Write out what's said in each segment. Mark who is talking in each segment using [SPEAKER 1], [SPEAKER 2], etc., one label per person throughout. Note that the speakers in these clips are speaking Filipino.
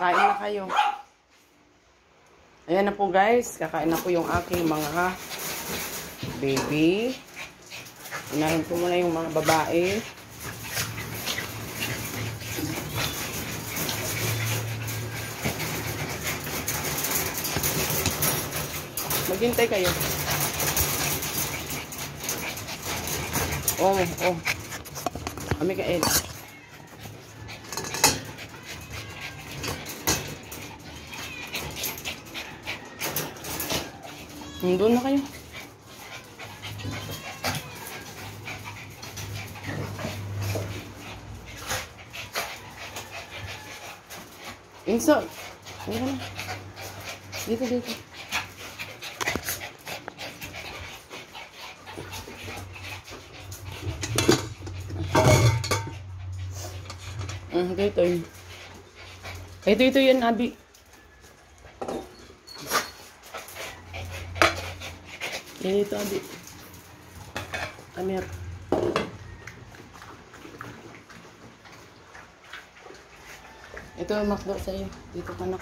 [SPEAKER 1] kain na kayo. Ayan na po guys, kakain na po yung aking mga baby. Unahin ko muna yung mga babae. Maghintay kayo. Oh. Kami kain. Doon na kayo. Inso. Ayan. Dito. Ito yan, Abi. Ito, Abi. Amir. Ito yung makdo sa'yo. Dito ka, nak.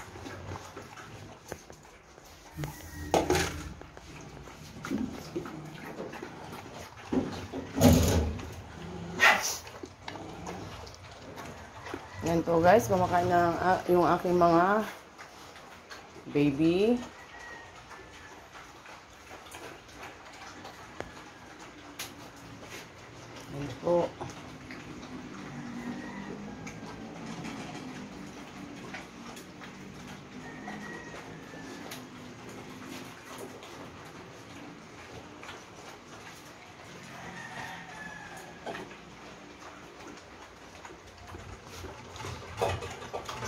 [SPEAKER 1] Yan po guys, kumakain na yung aking mga baby. Yan po.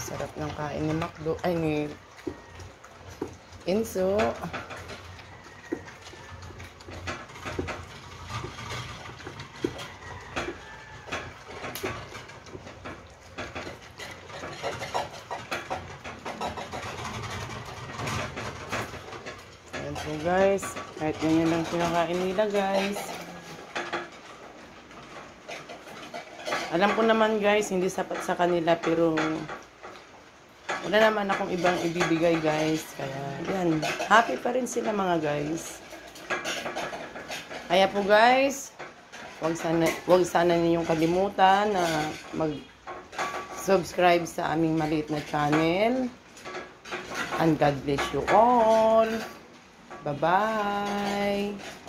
[SPEAKER 1] Sarap ng kain ni Macdo. Ay, ni Inso. Ayan po guys. Kahit ganyan lang pinakain nila guys. Alam ko naman guys, hindi sapat sa kanila pero wala naman akong ibang ibibigay guys. Kaya yan, happy pa rin sila mga guys. Kaya po guys, wag sana ninyong kalimutan na mag-subscribe sa aming maliit na channel. And God bless you all. Bye-bye.